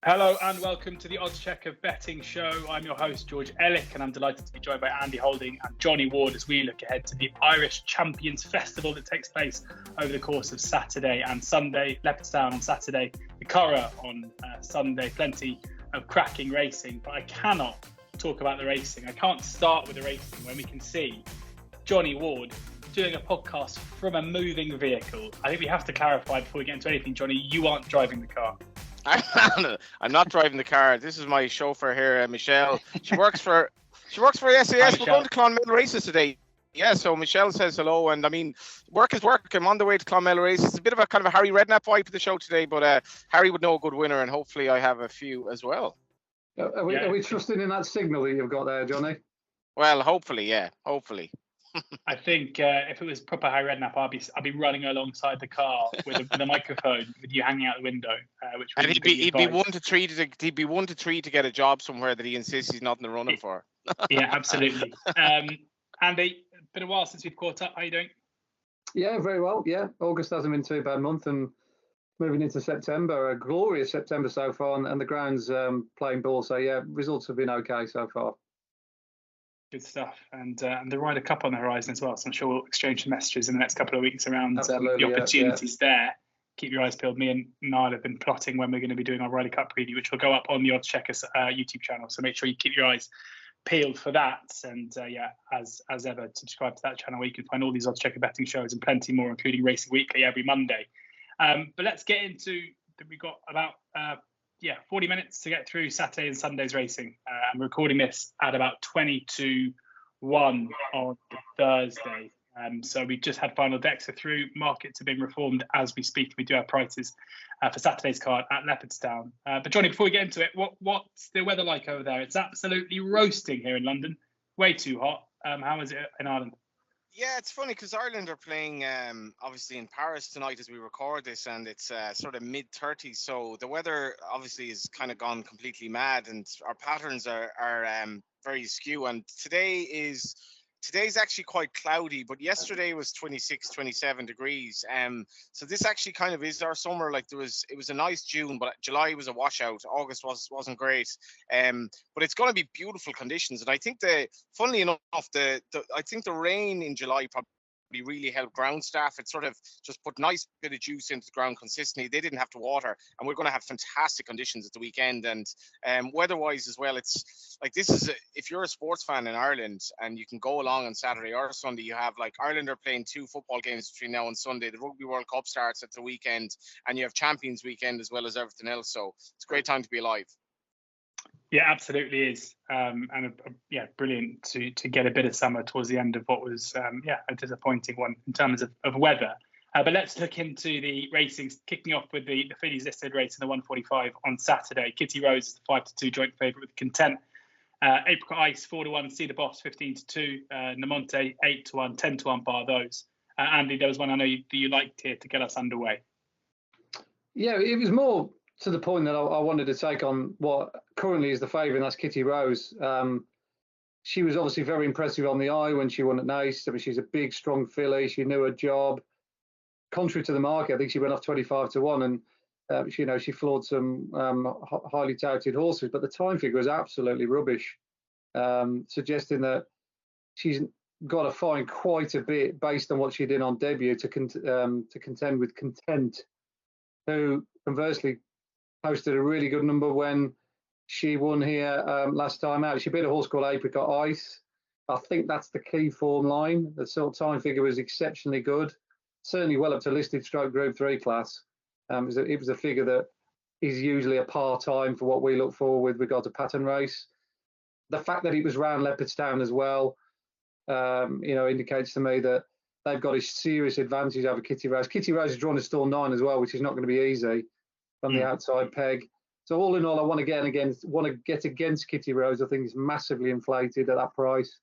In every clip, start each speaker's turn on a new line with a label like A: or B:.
A: Hello and welcome to the oddschecker betting show. I'm your host, George Elek, and I'm delighted to be joined by Andy Holding and Johnny Ward as we look ahead to the Irish Champions Festival that takes place over the course of Saturday and Sunday. Leopardstown on Saturday, the Curragh on Sunday. Plenty of cracking racing, but I cannot talk about the racing. I can't start with the racing when we can see Johnny Ward doing a podcast from a moving vehicle. I think we have to clarify before we get into anything, Johnny, you aren't driving the car.
B: I'm not driving the car. This is my chauffeur here, Michelle. She works for SAS. We're going to Clonmel races today. Yeah, so Michelle says hello, and I mean, work is work. I'm on the way to Clonmel races. It's a bit of a kind of a Harry Redknapp vibe for the show today, but Harry would know a good winner, and hopefully I have a few as well.
C: Are we trusting in that signal that you've got there, Johnny?
B: Well, hopefully, yeah, hopefully.
A: I think if it was proper Harry Redknapp, I'd be running alongside the car with a microphone with you hanging out the window.
B: And he'd be 1 to 3 to get a job somewhere that he insists he's not in the running for.
A: Yeah, absolutely. Andy, been a while since we've caught up. How you doing?
C: Yeah, very well. Yeah, August hasn't been too bad month, and moving into September, a glorious September so far, and the ground's playing ball. So yeah, results have been okay so far.
A: Good stuff, and the Ryder Cup on the horizon as well. So I'm sure we'll exchange some messages in the next couple of weeks around the opportunities there. Keep your eyes peeled. Me and Niall have been plotting when we're going to be doing our Ryder Cup preview, which will go up on the oddschecker YouTube channel. So make sure you keep your eyes peeled for that. And as ever, subscribe to that channel where you can find all these oddschecker betting shows and plenty more, including Racing Weekly every Monday. But let's get into that. We've got about 40 minutes to get through Saturday and Sunday's racing. I'm recording this at about 20 to 1 on Thursday. So we've just had final decks are through. Markets are being reformed as we speak. We do have prices for Saturday's card at Leopardstown. But Johnny, before we get into it, what's the weather like over there? It's absolutely roasting here in London. Way too hot. How is it in Ireland?
B: Yeah, it's funny because Ireland are playing obviously in Paris tonight as we record this, and it's sort of mid-30s. So the weather obviously has kind of gone completely mad, and our patterns are very skew. And today's actually quite cloudy, but yesterday was 26, 27 degrees. So this actually kind of is our summer. Like it was a nice June, but July was a washout. August wasn't great. But it's going to be beautiful conditions. And I think funnily enough, I think the rain in July probably really helped ground staff. It sort of just put nice bit of juice into the ground consistently. They didn't have to water, and we're going to have fantastic conditions at the weekend. And weather-wise as well, it's like if you're a sports fan in Ireland and you can go along on Saturday or Sunday, you have like Ireland are playing 2 football games between now and Sunday. The Rugby World Cup starts at the weekend, and you have Champions Weekend as well as everything else. So it's a great time to be alive.
A: Yeah, absolutely is. Brilliant to get a bit of summer towards the end of what was, a disappointing one in terms of weather. But let's look into the racing, kicking off with the fillies listed race in the 145 on Saturday. Kitty Rose is the 5-2 joint favourite with Content. Apricot Ice 4-1, Cedar Boss 15-2, Namonte 8-1, 10-1 bar those. Andy, there was one I know you liked here to get us underway.
C: Yeah, it was more to the point that I wanted to take on what currently is the favourite, and that's Kitty Rose. She was obviously very impressive on the eye when she won at Nice. I mean, she's a big, strong filly. She knew her job. Contrary to the market, I think she went off 25-1, and she floored some highly touted horses. But the time figure was absolutely rubbish, suggesting that she's got to find quite a bit based on what she did on debut to contend with Content, who conversely posted a really good number when she won here last time out. She beat a horse called Apricot Ice. I think that's the key form line. The sort of time figure was exceptionally good, certainly well up to listed stroke Group 3 class. It was a figure that is usually a part-time for what we look for with regard to pattern race. The fact that it was round Leopardstown as well, indicates to me that they've got a serious advantage over Kitty Rose. Kitty Rose is drawn to stall 9 as well, which is not going to be easy from the outside peg. So all in all, I want to get against Kitty Rose. I think it's massively inflated at that price,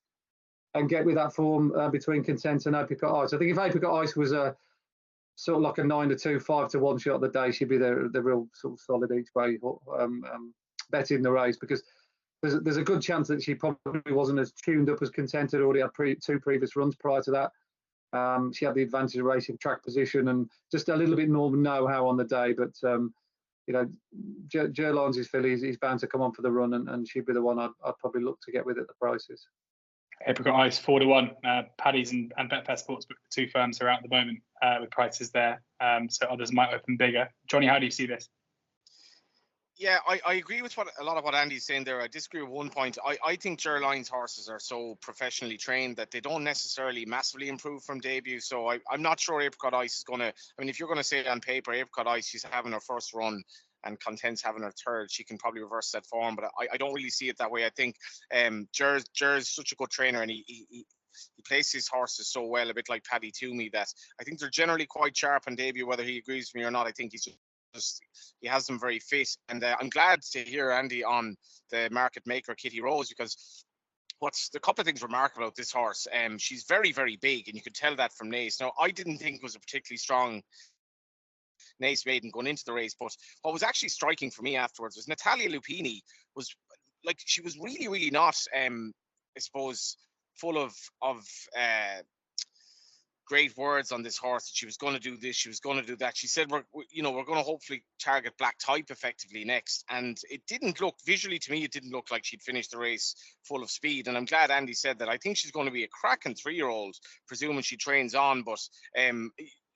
C: and get with that form between Content and Apricot Ice. I think if Apricot Ice was a sort of like a 9-2, 5-1 shot of the day, she'd be the real sort of solid each way bet in the race, because there's a good chance that she probably wasn't as tuned up as Content had already had 2 previous runs prior to that. She had the advantage of racing track position and just a little bit more know-how on the day, but Gerline's his filly. He's bound to come on for the run, and she'd be the one I'd probably look to get with at the prices.
A: Apricot Ice 4-1. Paddy's and Betfair Sportsbook, the two firms are out at the moment with prices there. So others might open bigger. Johnny, how do you see this?
B: Yeah, I agree with a lot of what Andy's saying there. I disagree with one point. I think Gerline's horses are so professionally trained that they don't necessarily massively improve from debut. So I'm not sure Apricot Ice is going to... I mean, if you're going to say it on paper, Apricot Ice, she's having her first run and Content's having her third, she can probably reverse that form. But I don't really see it that way. I think Ger's such a good trainer, and he places his horses so well, a bit like Paddy Toomey, that I think they're generally quite sharp on debut, whether he agrees with me or not. I think he has them very fit, and I'm glad to hear Andy on the market maker Kitty Rose, because what's the couple of things remarkable about this horse? She's very, very big, and you could tell that from Nace. Now, I didn't think it was a particularly strong Nace maiden going into the race, but what was actually striking for me afterwards was Natalia Lupini was like, she was really, really not, I suppose, full of great words on this horse, that she was going to do this, she was going to do that. She said, we're going to hopefully target black type effectively next. And it didn't look, visually to me, it didn't look like she'd finished the race full of speed. And I'm glad Andy said that. I think she's going to be a cracking 3-year-old, presuming she trains on. But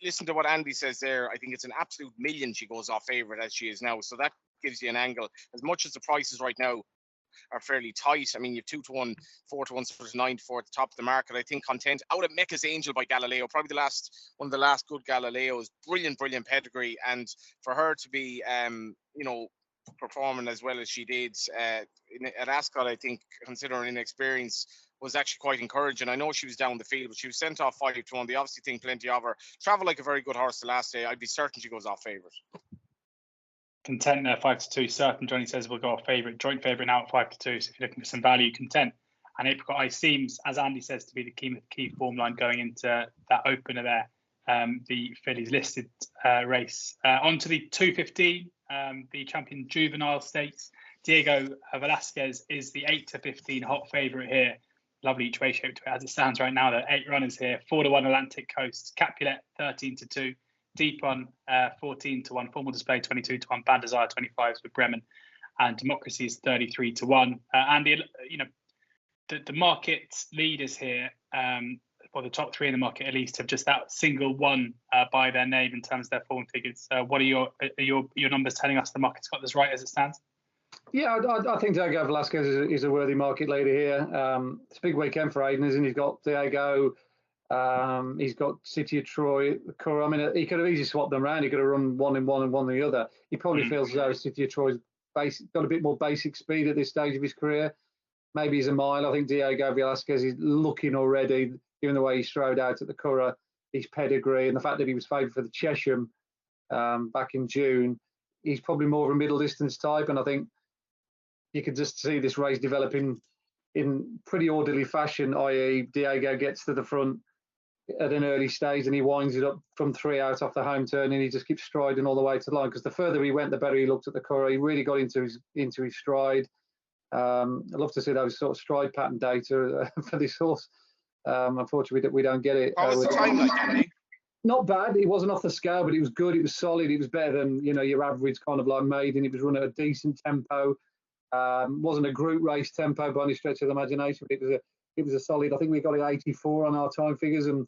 B: listen to what Andy says there. I think it's an absolute million she goes off favourite as she is now. So that gives you an angle. As much as the prices right now are fairly tight. I mean, you have 2-1, 4-1, sort of 9-4 at the top of the market. I think Content out at Mecca's Angel by Galileo, probably one of the last good Galileos. Brilliant pedigree, and for her to be, performing as well as she did at Ascot, I think, considering inexperience, was actually quite encouraging. I know she was down the field, but she was sent off 5-1. They obviously think plenty of her. Travel like a very good horse the last day. I'd be certain she goes off favourite.
A: Content there 5-2. Certain, Johnny says, will go off favourite. Joint favourite now at 5-2. So if you're looking for some value, Content. And Apricot Ice seems, as Andy says, to be the key form line going into that opener there. The fillies listed race. On to the 2:15, the Champion Juvenile Stakes. Diego Velasquez is the 8-15 hot favourite here. Lovely each way shape to it as it stands right now. There are 8 runners here. 4-1 Atlantic Coast. Capulet 13-2. Deep on 14-1, Formal Display 22-1, Band Desire 25s with Bremen, and Democracy is 33-1. And the market leaders here, or the top 3 in the market at least, have just that single one by their name in terms of their form figures. What are your numbers telling us the market's got this right as it stands?
C: Yeah, I think Diego Velasquez is a worthy market leader here. It's a big weekend for Aidan, isn't he? He's got Diego. He's got City of Troy, Curragh. I mean, he could have easily swapped them around. He could have run one in one and one in the other. He probably feels as though City of Troy's got a bit more basic speed at this stage of his career. Maybe he's a mile. I think Diego Velasquez is looking already, given the way he strode out at the Curragh, his pedigree, and the fact that he was favoured for the Chesham back in June. He's probably more of a middle distance type, and I think you could just see this race developing in pretty orderly fashion, i.e. Diego gets to the front at an early stage and he winds it up from 3 out off the home turn, and he just keeps striding all the way to the line, because the further he went, the better he looked at the Curragh. He really got into his stride. I'd love to see those sort of stride pattern data for this horse. Unfortunately, we don't get it.
B: What was the time like, Andy?
C: Not bad. It wasn't off the scale, but it was good. It was solid. It was better than your average kind of like maiden. It was run at a decent tempo. Wasn't a group race tempo by any stretch of the imagination, but it was a solid. I think we got it 84 on our time figures, and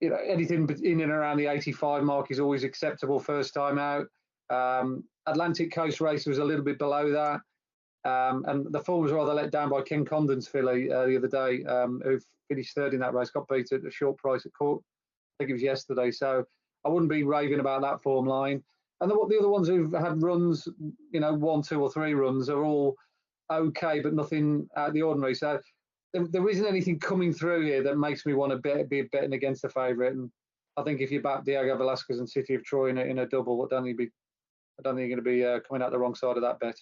C: anything in and around the 85 mark is always acceptable first time out. Atlantic Coast race was a little bit below that, and the form was rather let down by Ken Condon's filly the other day, who finished third in that race, got beat at a short price at court. I think it was yesterday, so I wouldn't be raving about that form line. And the other ones who've had runs, 1, 2 or 3 runs, are all okay, but nothing out of the ordinary. So there isn't anything coming through here that makes me want to be betting against the favourite. And I think if you back Diego Velasquez and City of Troy in a double, I don't think you're going to be coming out the wrong side of that bet.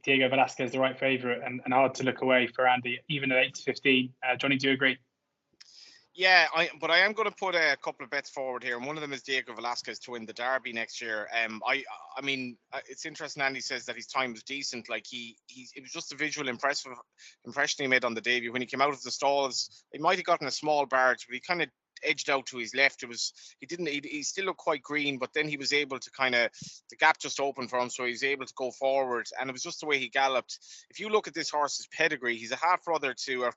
A: Diego Velasquez the right favourite, and hard to look away for Andy, even at 8-15. Johnny, do you agree?
B: Yeah, but I am going to put a couple of bets forward here, and one of them is Diego Velasquez to win the Derby next year. I mean, it's interesting. Andy says that his time was decent. Like it was just a visual impression he made on the debut when he came out of the stalls. He might have gotten a small barge, but he kind of edged out to his left. He still looked quite green, but then he was able to the gap just opened for him, so he was able to go forward, and it was just the way he galloped. If you look at this horse's pedigree, he's a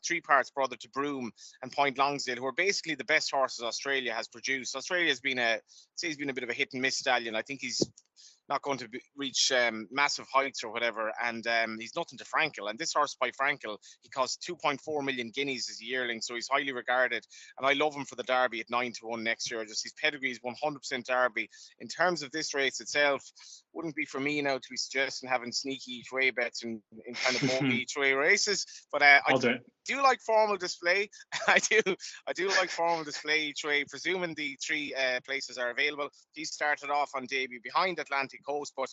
B: three parts brother to Broome and Point Longsdale, who are basically the best horses Australia has produced. Australia has been he's been a bit of a hit and miss stallion. I think he's not going to reach massive heights or whatever, and he's nothing to Frankel. And this horse by Frankel, he cost 2.4 million guineas as a yearling, so he's highly regarded. And I love him for the Derby at 9-1 next year. Just his pedigree is 100% Derby. In terms of this race itself, wouldn't be for me now to be suggesting having sneaky each way bets in kind of bogey each way races, but I do like formal display. I do like formal display each way, presuming the three places are available. He started off on debut behind Atlantic Coast, but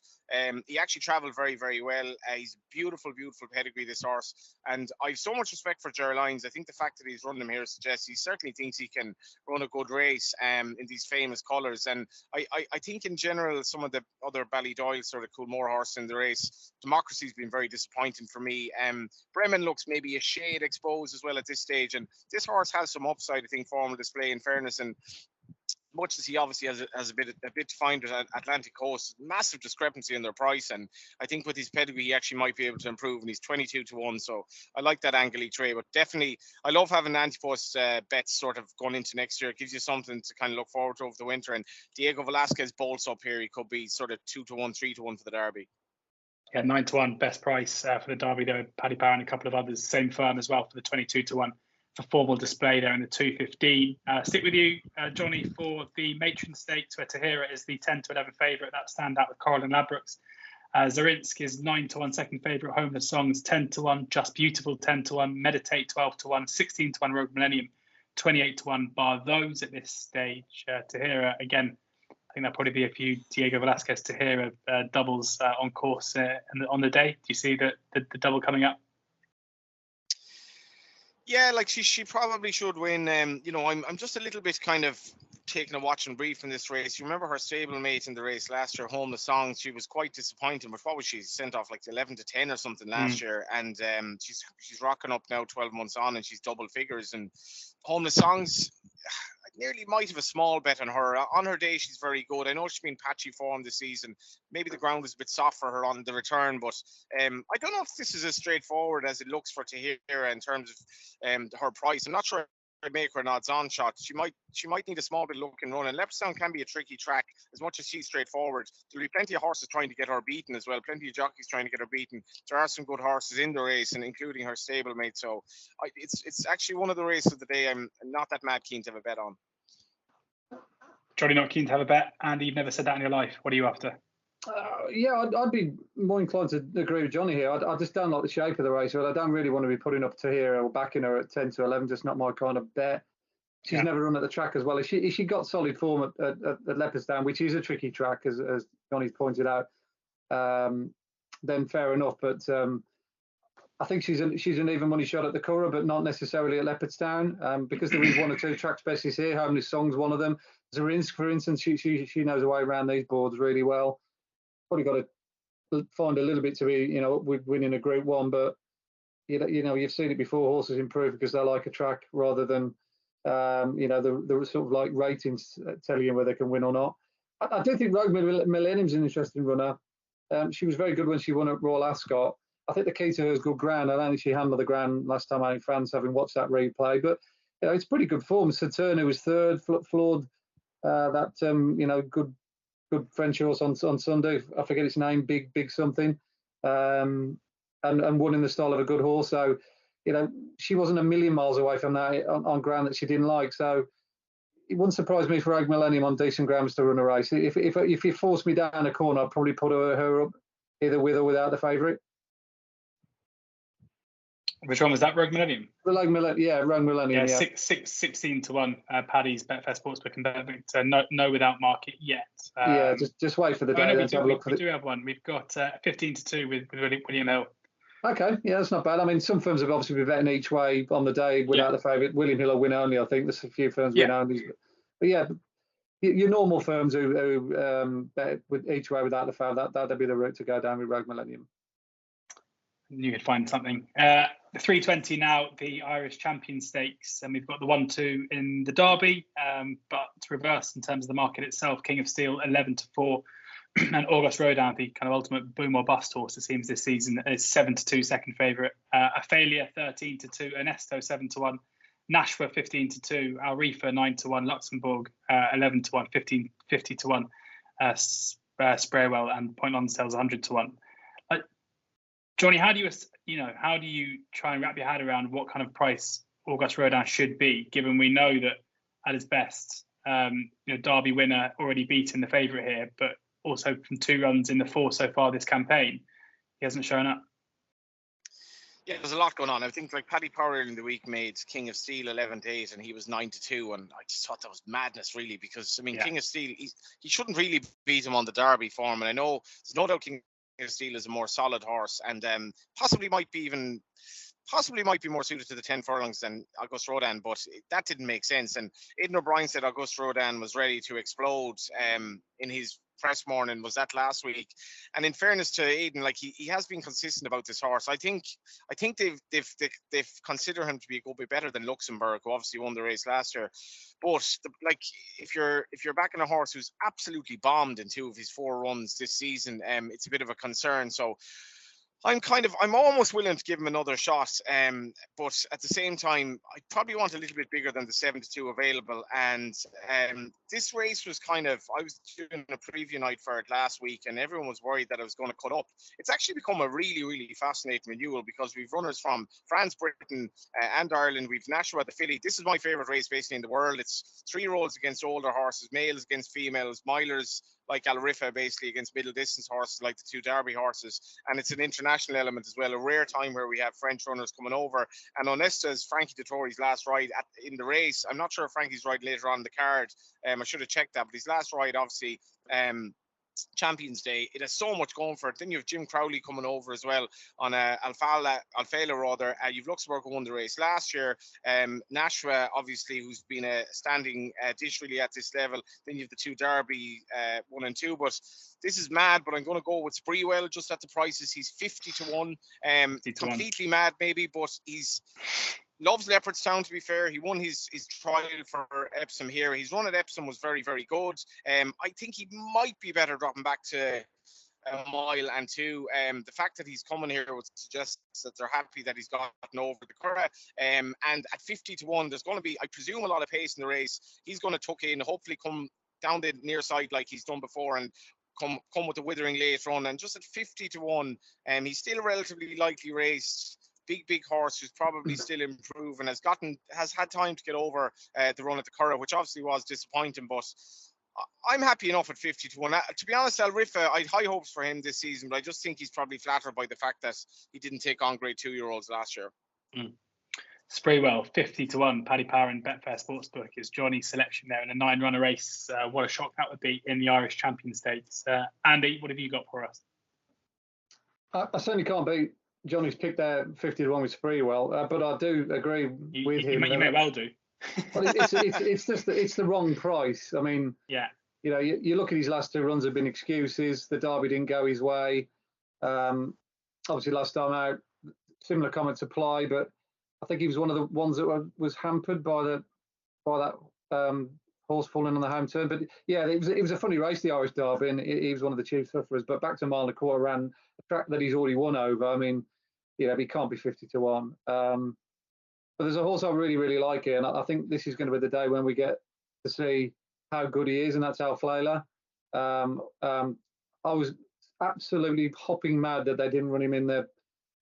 B: he actually travelled very, very well. He's beautiful pedigree, this horse, and I have so much respect for Ger Lyons. I think the fact that he's run him here suggests he certainly thinks he can run a good race in these famous colours. And I think in general some of the other Ballydoyle sort of Coolmore horse in the race, Democracy's been very disappointing for me. Bremen looks maybe a shade exposed as well at this stage, and this horse has some upside, I think, formal display in fairness, and much as he obviously has a bit to find at Atlantic Coast, massive discrepancy in their price, and I think with his pedigree he actually might be able to improve, and he's 22-1, so I like that angle each way. But definitely I love having anti-post bets sort of going into next year. It gives you something to kind of look forward to over the winter, and Diego Velasquez bolts up here. He could be sort of 2-1, 3-1 for the Derby.
A: Yeah, 9-1 best price for the Derby there. Paddy Power and a couple of others, same firm as well for the 22-1 for formal display there in the 215. Stick with you, Johnny, for the Matron Stakes, where Tahira is the 10-11 favourite. That stand out with Coral Ladbrokes. Zarinsk is 9-1 second favourite. Homeless Songs 10-1. Just Beautiful 10-1. Meditate 12-1. 16-1 Rogue Millennium 28-1. Bar those at this stage. Tahira again. I think there'll probably be a few Diego Velasquez Tahira doubles on course on the day. Do you see the double coming up?
B: Yeah, like she probably should win. I'm just a little bit kind of taking a watch and brief in this race. You remember her stablemate in the race last year, Homeless Songs. She was quite disappointing, but what was she sent off like 11-10 or something last year? And she's rocking up now 12 months on, and she's double figures. And Homeless Songs, I nearly might have a small bet on her. On her day, she's very good. I know she's been patchy form this season. Maybe the ground is a bit soft for her on the return, but I don't know if this is as straightforward as it looks for Tahira in terms of her price. I'm not sure I'd make her an odds-on shot. She might need a small bit of luck and run, and Leopardstown can be a tricky track as much as she's straightforward. There'll be plenty of horses trying to get her beaten as well, plenty of jockeys trying to get her beaten. There are some good horses in the race, and including her stablemate, so it's actually one of the races of the day I'm not that mad keen to have a bet on.
A: Johnny, not keen to have a bet? Andy, you've never said that in your life. What are you after?
C: I'd be more inclined to agree with Johnny here. I just don't like the shape of the race, but I don't really want to be putting up Tahira or backing her at 10-11. Just not my kind of bet. She's never run at the track as well. If she got solid form at Leopardstown, which is a tricky track, as Johnny's pointed out, then fair enough. But I think she's an even money shot at the Curragh, but not necessarily at Leopardstown, because there is one or two track specialists here. Homeless Song's one of them. Zarinsk, for instance, she knows her way around these boards really well. Probably got to find a little bit to be, with winning a Group 1, but you've seen it before. Horses improve because they like a track rather than the sort of like ratings telling you whether they can win or not. I do think Rogue Millennium's an interesting runner. She was very good when she won at Royal Ascot. I think the key to her is good ground. I don't think she handled the ground last time out in France, having watched that replay. But it's pretty good form. Saturn, was third, floored good French horse on Sunday. I forget its name, big something, and won in the style of a good horse. So, she wasn't a million miles away from that on ground that she didn't like. So it wouldn't surprise me for Rogue Millennium on decent grounds to run a race. If you forced me down a corner, I'd probably put her up either with or without the favourite.
A: Which one was that? Rogue Millennium?
C: Rogue Millennium.
A: Yeah, 16-1. Paddy's Betfair Sportsbook and Betfair. No without market yet.
C: Just wait for the day.
A: We do have one. We've got 15-2 with William Hill.
C: Okay, yeah, that's not bad. I mean, some firms have obviously been betting each way on the day without the favourite. William Hill will win only, I think. There's a few firms win only. But yeah, your normal firms who bet with each way without the favourite, that'd be the route to go down with Rogue Millennium.
A: You could find something. the 320 now, the Irish Champion Stakes, and we've got the 1-2 in the Derby, but it's reversed in terms of the market itself. King of Steel 11-4, and August Rodin, the kind of ultimate boom or bust horse, it seems this season, is 7-2, second favourite. Aphalia 13-2, Ernesto 7-1, Nashua 15-2, Alrifa 9-1, Luxembourg 11-1, 50-1, Spraywell and Point Lonsdale's 100-1. Johnny, how do you try and wrap your head around what kind of price August Rodin should be, given we know that at his best, Derby winner, already beaten the favourite here, but also from 2 runs in the 4 so far this campaign, he hasn't shown up.
B: Yeah, there's a lot going on. I think like Paddy Power in the week made King of Steel 11-8, and he was 9-2, and I just thought that was madness, really, because King of Steel, he shouldn't really beat him on the Derby form, and I know there's no doubt King of Steel is a more solid horse, and possibly might be more suited to the 10 furlongs than August Rodin, but that didn't make sense. And Aidan O'Brien said August Rodin was ready to explode in his press morning, was that last week. And in fairness to Aidan, like he has been consistent about this horse. I think they've considered him to be a good bit better than Luxembourg, who obviously won the race last year. But if you're backing a horse who's absolutely bombed in 2 of his 4 runs this season, it's a bit of a concern. So I'm almost willing to give him another shot, but at the same time, I probably want a little bit bigger than the 7-2 available. And this race was I was doing a preview night for it last week, and everyone was worried that I was going to cut up. It's actually become a really, really fascinating renewal, because we've runners from France, Britain, and Ireland. We've Nashua at the filly. This is my favourite race basically in the world. It's 3-year-olds against older horses, males against females, milers like Alrifa basically against middle distance horses like the 2 Derby horses, and it's an international element as well, a rare time where we have French runners coming over. And Onesta's Frankie Dettori's last ride in the race, I'm not sure if Frankie's ride later on in the card, I should have checked that, but his last ride obviously Champions Day, it has so much going for it. Then you have Jim Crowley coming over as well on Alfala rather. You've Luxembourg who won the race last year. Nashua, obviously, who's been a standing dish really at this level. Then you have the 2 Derby 1 and 2. But this is mad. But I'm going to go with Sprewell just at the prices. He's 50-1. Completely mad maybe, but he's loves Leopardstown, to be fair. He won his trial for Epsom here. His run at Epsom was very, very good. I think he might be better dropping back to a mile and 2. The fact that he's coming here would suggest that they're happy that he's gotten over the Curragh. And at 50-1, there's going to be, I presume, a lot of pace in the race. He's going to tuck in, hopefully come down the near side like he's done before, and come with a withering late run. And just at 50-1, he's still relatively lightly raced. Big horse who's probably still improving, has had time to get over the run at the Curragh, which obviously was disappointing, but I'm happy enough at 50-1. To be honest, Alrifa, I had high hopes for him this season, but I just think he's probably flattered by the fact that he didn't take on grade 2-year-olds last year.
A: Sprewell 50-1, Paddy Power and Betfair Sportsbook is Johnny's selection there in a 9-runner race. What a shock that would be in the Irish Champion Stakes. Andy, what have you got for us?
C: I certainly can't beat Johnny's pick there 50-1 with Sprewell, but I do agree with him.
A: You may well do.
C: Well, it's just it's the wrong price. I mean,
A: yeah.
C: You look at his last 2 runs have been excuses. The Derby didn't go his way. Obviously, last time out, similar comments apply, but I think he was one of the ones that was hampered by that horse falling on the home turn. But yeah, it was a funny race, the Irish Derby, and he was one of the chief sufferers. But back to a mile and a quarter, ran a track that he's already won over. I mean, he can't be 50-1. But there's a horse I really, really like here, and I think this is going to be the day when we get to see how good he is, and that's Alfala. I was absolutely hopping mad that they didn't run him in the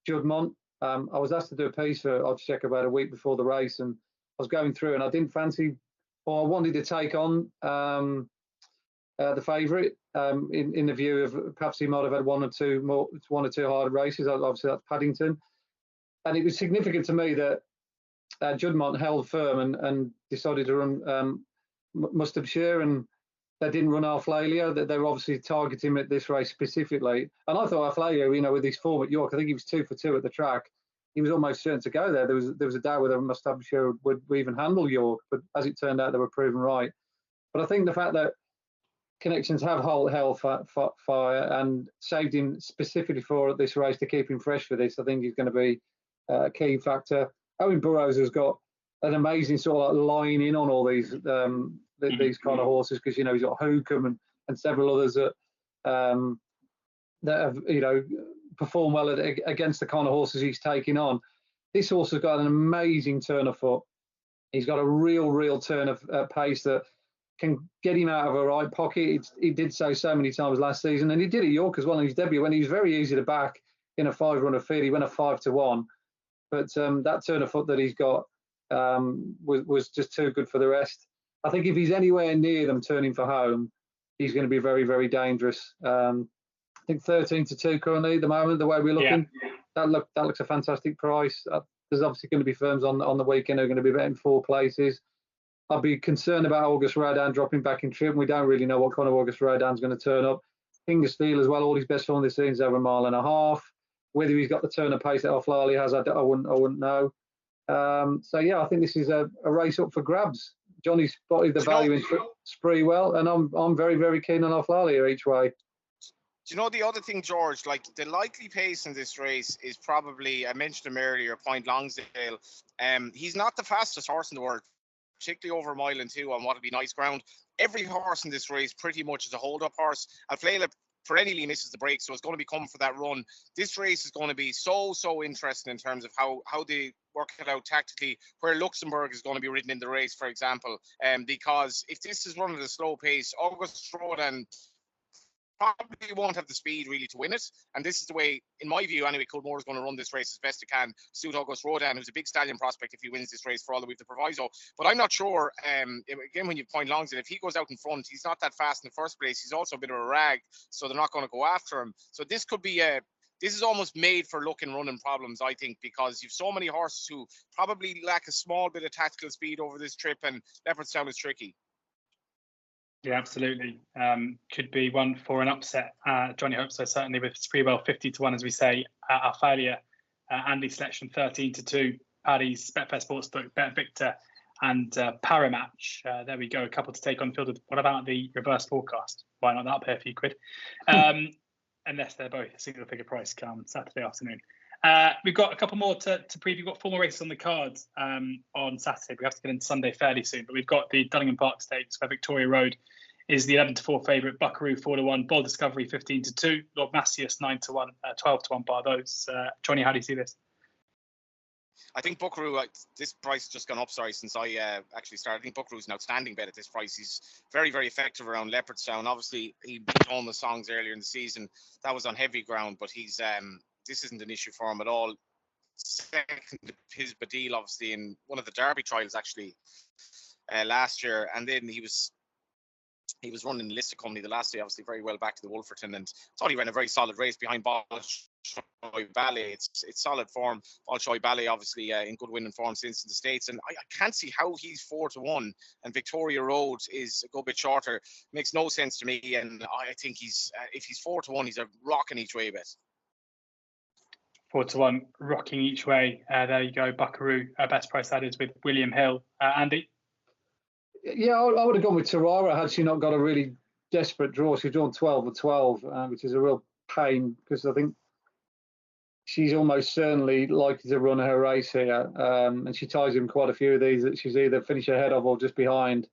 C: Juddmonte. I was asked to do a piece for oddschecker about a week before the race, and I was going through, and I didn't fancy, or I wanted to take on the favourite in the view of perhaps he might have had one or two harder races. Obviously, that's Paddington, and it was significant to me that Juddmonte held firm and decided to run Mustabshire, and they didn't run Alflalia. That they were obviously targeting him at this race specifically. And I thought Alflalia, with his form at York, I think he was 2 for 2 at the track. He was almost certain to go there. There was a doubt whether Mustabshire would even handle York, but as it turned out, they were proven right. But I think the fact that Connections have held fire and saved him specifically for this race to keep him fresh for this, I think is going to be key factor. Owen Burrows has got an amazing sort of like line in on all these these kind of horses, because he's got Hookham and several others that have performed well against the kind of horses he's taking on. This horse has got an amazing turn of foot. He's got a real turn of pace that can get him out of a right pocket. He did so many times last season, and he did at York as well in his debut when he was very easy to back in a 5-runner field. He went a 5-1, but that turn of foot that he's got was just too good for the rest. I think if he's anywhere near them turning for home, he's going to be very, very dangerous. I think 13-2 currently at the moment, the way we're looking. Yeah. That looks a fantastic price. There's obviously going to be firms on the weekend who are going to be betting 4 places. I'd be concerned about August Rodan dropping back in trip. We don't really know what kind of August Rodan's going to turn up. Hingersteel as well, all his best form this season is over 1.5 miles. Whether he's got the turn of pace that Oflali has, I wouldn't know. So yeah, I think this is a race up for grabs. Johnny spotted the value in Spree well, and I'm very, very keen on Oflali here each way.
B: Do you know the other thing, George? Like, the likely pace in this race is probably, I mentioned him earlier, Point Longsdale. He's not the fastest horse in the world, particularly over 1.2 miles on what would be nice ground. Every horse in this race pretty much is a hold-up horse. Alflela perennially misses the break, so it's going to be coming for that run. This race is going to be so interesting in terms of how they work it out tactically, where Luxembourg is going to be ridden in the race, for example. Because if this is running at a slow pace, August Rodan probably won't have the speed really to win it, and this is the way, in my view anyway, Coolmore is going to run this race as best it can, suit August Rodan, who's a big stallion prospect if he wins this race, for all the way the proviso. But I'm not sure, again, when you point Longsdale, if he goes out in front, he's not that fast in the first place. He's also a bit of a rag, so they're not going to go after him. So this could be this is almost made for luck and running problems, I think, because you've so many horses who probably lack a small bit of tactical speed over this trip, and Leopardstown is tricky.
A: Yeah, absolutely. Could be one for an upset. Johnny hopes so, certainly, with Spreewell 50-1, as we say. Alfalia, Andy Selection 13-2, Paddy's Betfair Sportsbook, Bet Victor, and Paramatch. There we go, a couple to take on field. What about the reverse forecast? Why not that, pay a few quid? Unless they're both a single figure price come Saturday afternoon. We've got a couple more to preview. We've got 4 more races on the card on Saturday. We have to get into Sunday fairly soon, but we've got the Dunningham Park Stakes, where Victoria Road is the 11-4 favourite, Buckaroo 4-1, Bold Discovery 15-2, Lord Massius 9-1, 12-1 bar those. Johnny, how do you see this?
B: I think Buckaroo, this price has just gone up, since I actually started. I think Buckaroo's an outstanding bet at this price. He's very, very effective around Leopardstown. Obviously, he beat home the songs earlier in the season. That was on heavy ground, but he's this isn't an issue for him at all. Second to his Badil, obviously, in one of the Derby trials, actually, last year. And then he was running the listed company the last day, obviously very well back to the Wolferton, and thought he ran a very solid race behind Bolshoi Ballet. It's solid form. Bolshoi Ballet, obviously, in good winning form since in the States, and I can't see how he's 4-1 and Victoria Road is a good bit shorter. Makes no sense to me, and I think if he's 4-1, he's a rocking each way bet.
A: 4-1, rocking each way. There you go, Buckaroo. Best price that is with William Hill. Andy?
C: Yeah, I would have gone with Tarara had she not got a really desperate draw. She's drawn 12-12, which is a real pain, because I think she's almost certainly likely to run her race here. And she ties in quite a few of these that she's either finished ahead of or just behind.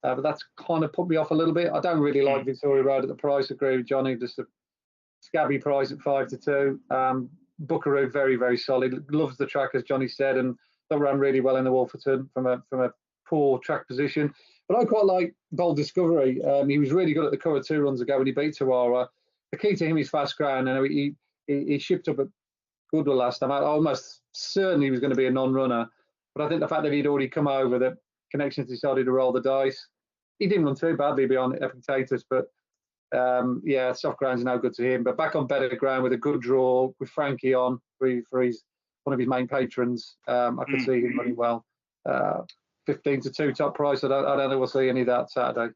C: But that's kind of put me off a little bit. I don't really like Victoria Road at the price. I agree with Johnny, just a scabby price at 5-2. Buckaroo, very, very solid. Loves the track, as Johnny said, and they'll run really well in the Wolferton from a poor track position. But I quite like Bold Discovery. He was really good at the cover 2 runs ago when he beat Tarara. The key to him is fast ground. I know he shipped up at Goodwood last time. I almost certainly was going to be a non-runner, but I think the fact that he'd already come over, that Connections decided to roll the dice. He didn't run too badly beyond Epictetus, but yeah, soft ground's no good to him. But back on better ground with a good draw, with Frankie on for one of his main patrons, I could see him running well. 15-2 top price. I don't think we'll see any of that Saturday.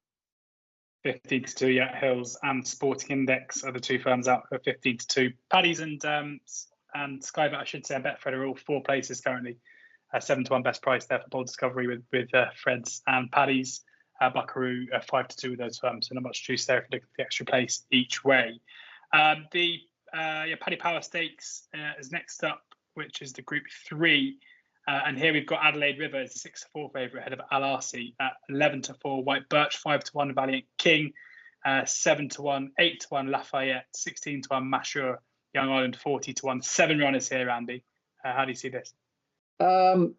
A: 15-2, yeah. Hills and Sporting Index are the 2 firms out for 15-2. Paddy's and Skybet, I should say, and Betfred are all 4 places currently. 7-1 best price there for Bold Discovery with Fred's and Paddy's. Buckaroo 5-2 with those firms, so not much juice there if you look at the extra place each way. The Paddy Power Stakes is next up, which is the Group 3. And here we've got Adelaide River as a 6-4 favourite ahead of Al-Arsi at 11-4. White Birch 5-1. Valiant King 7-1. 8-1. Lafayette 16-1. Mashur Young Ireland 40-1. 7 runners here, Andy. How do you see this?
C: Yeah,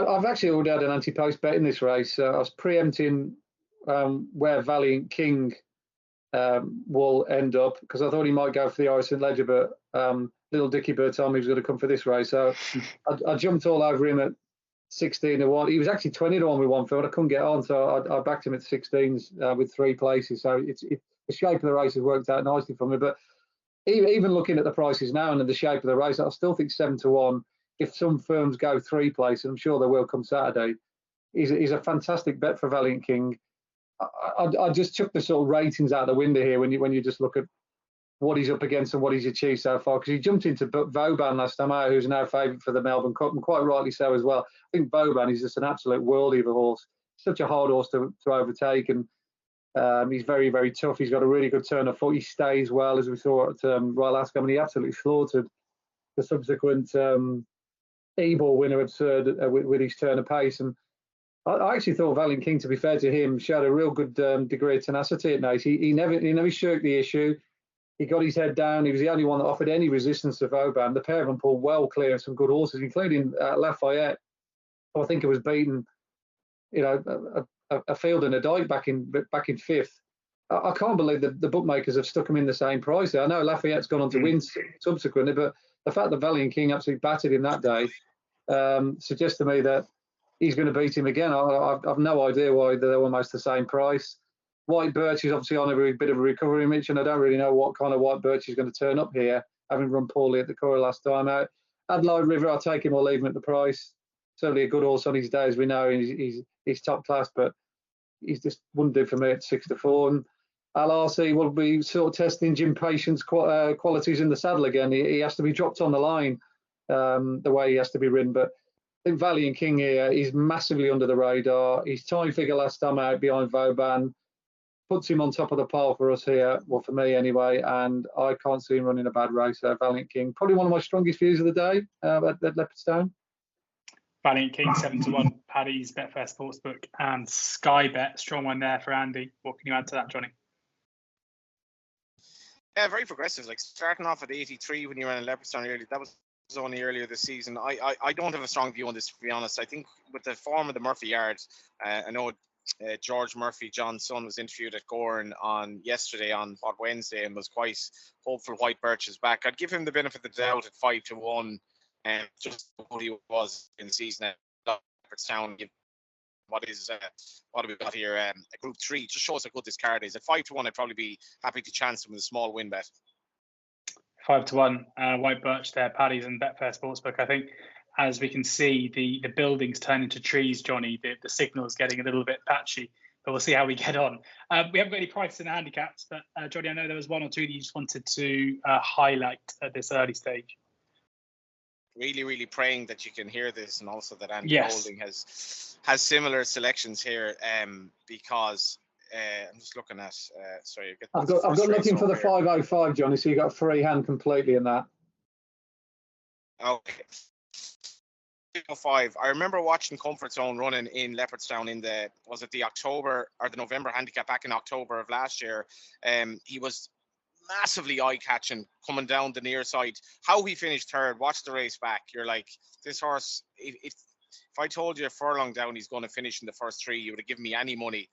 C: I've actually already had an anti-post bet in this race. I was preempting where Valiant King will end up because I thought he might go for the Irish St Ledger, but little Dickie Bird told me he was going to come for this race. So I jumped all over him at 16-1. He was actually 20-1 with one field. I couldn't get on, so I backed him at 16s with 3 places. So the shape of the race has worked out nicely for me. But even looking at the prices now and the shape of the race, I still think 7-1. If some firms go 3 places, I'm sure they will come Saturday. He's a fantastic bet for Valiant King. I just took the sort of ratings out the window here when you just look at what he's up against and what he's achieved so far. Because he jumped into Vauban last time out, who's now favourite for the Melbourne Cup, and quite rightly so as well. I think Vauban is just an absolute worldie of a horse. Such a hard horse to overtake, and he's very, very tough. He's got a really good turn of foot. He stays well, as we saw at Royal Ascot. I mean, he absolutely slaughtered the subsequent E-ball winner Absurd with his turn of pace. And I actually thought Valiant King, to be fair to him, showed a real good degree of tenacity at night. He never shirked the issue. He got his head down. He was the only one that offered any resistance to Vauban. The pair of them pulled well clear of some good horses, including Lafayette. I think it was beaten, a field and a dyke back in 5th. I can't believe that the bookmakers have stuck him in the same price. I know Lafayette's gone on to win subsequently, but the fact that Valiant King absolutely battered him that day suggests to me that he's going to beat him again. I've no idea why they're almost the same price. White Birch is obviously on a bit of a recovery, Mitch, and I don't really know what kind of White Birch is going to turn up here, having run poorly at the Curragh last time out. Adelaide River, I'll take him or leave him at the price. Certainly a good horse on his day, as we know. He's top class, but he's just wouldn't do for me at 6-4. And Al-Arsi will be sort of testing Jim Patient's qualities in the saddle again. He has to be dropped on the line the way he has to be ridden. But I think Valiant King here, he's massively under the radar. His time figure last time out behind Vauban puts him on top of the pile for us here, well, for me anyway, and I can't see him running a bad race. Valiant King, probably one of my strongest views of the day at Leopardstown.
A: Valiant King 7-1, Paddy's Betfair Sportsbook, and Sky Bet, strong one there for Andy. What can you add to that, Johnny?
B: Yeah, very progressive. Like starting off at 83 when you ran in Leopardstown earlier, that was only earlier this season. I don't have a strong view on this, to be honest. I think with the form of the Murphy yard, I know George Murphy, John's son, was interviewed at Gorn on Wednesday, and was quite hopeful White Birch is back. I'd give him the benefit of the doubt at 5-1, and just what he was in the season at Leopardstown. What have we got here? A Group 3 just shows how good this card is. At 5-1, I'd probably be happy to chance him with a small win bet.
A: 5-1, White Birch there, Paddy's and Betfair Sportsbook. I think, as we can see, the buildings turn into trees, Johnny. The signal's getting a little bit patchy, but we'll see how we get on. We haven't got any prices in the handicaps, but Johnny, I know there was one or two that you just wanted to highlight at this early stage.
B: Really, really praying that you can hear this, and also that Andy Holding has similar selections here, because I'm just looking at. Sorry,
C: I've got looking for the 505, Johnny. So you got a free hand completely in that.
B: Okay. 505. I remember watching Comfort Zone running in Leopardstown in the October or the November handicap back in October of last year. He was massively eye-catching coming down the near side. How he finished third, watch the race back. You're like, this horse, if I told you a furlong down he's going to finish in the first 3, you would have given me any money.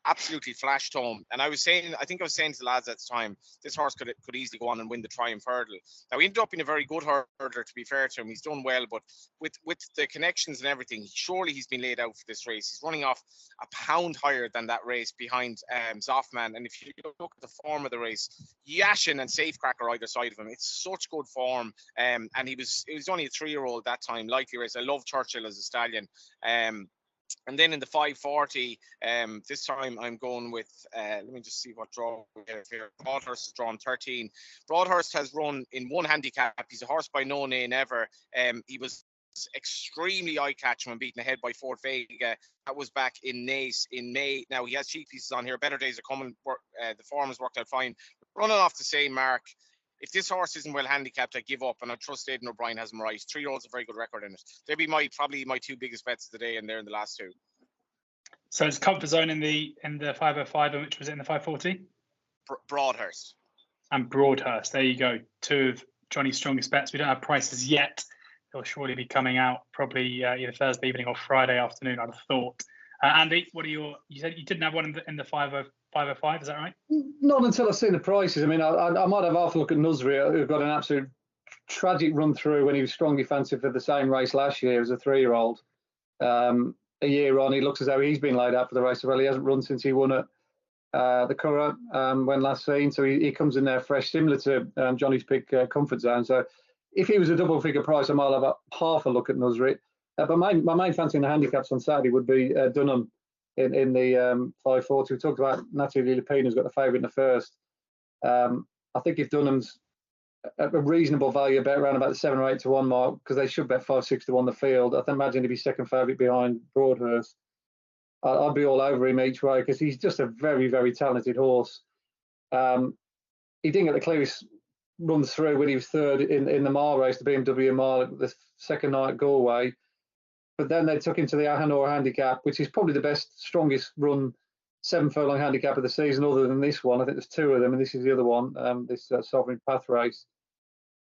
B: Absolutely flashed home. And I think I was saying to the lads at the time, this horse could easily go on and win the Triumph Hurdle. Now, he ended up being a very good hurdler, to be fair to him. He's done well, but with the connections and everything, surely he's been laid out for this race. He's running off a pound higher than that race behind Zoffman. And if you look at the form of the race, Yashin and Safecracker either side of him, it's such good form. And he was only a 3-year-old that time, likely race. I love Churchill as a stallion. And then in the 540, this time I'm going with, let me just see what draw we have here. Broadhurst is drawn 13. Broadhurst has run in one handicap. He's a horse by no name ever. He was extremely eye-catching when beaten ahead by Fort Vega. That was back in Naas in May. Now, he has cheap pieces on here. Better days are coming. The form has worked out fine. Running off the same mark. if this horse isn't well handicapped, I give up, and I trust Aidan O'Brien has him right. 3-year-old's a very good record in it. They'd be probably my two biggest bets of the day, and they're in the last two.
A: So it's Comfort Zone in the 505, and which was it in the 540?
B: Broadhurst. And
A: Broadhurst. There you go. Two of Johnny's strongest bets. We don't have prices yet. They'll surely be coming out probably either Thursday evening or Friday afternoon, I'd have thought. Andy, what are you said you didn't have one in the 505, is that right?
C: Not until I've seen the prices. I mean, I might have half a look at Nusri, who got an absolute tragic run through when he was strongly fancied for the same race last year as a 3-year-old. A year on, he looks as though he's been laid out for the race. Well, he hasn't run since he won at the Curragh when last seen. So he comes in there fresh, similar to Johnny's pick, Comfort Zone. So if he was a double figure price, I might have half a look at Nusri. But my main fancy in the handicaps on Saturday would be Dunham in the 540. We talked about Natalie Lupino's got the favourite in the first. I think if Dunham's a reasonable value bet around about the 7 or 8 to 1 mark, because they should bet 5-6 to 1 the field, I can imagine he'd be second favourite behind Broadhurst. I'd be all over him each way because he's just a very, very talented horse. He didn't get the clearest runs through when he was third in the mile race, the BMW mile, the second night at Galway. But then they took him to the Ahanor handicap, which is probably the best, strongest run 7 furlong handicap of the season, other than this one. I think there's 2 of them, and this is the other one, this Sovereign Path race.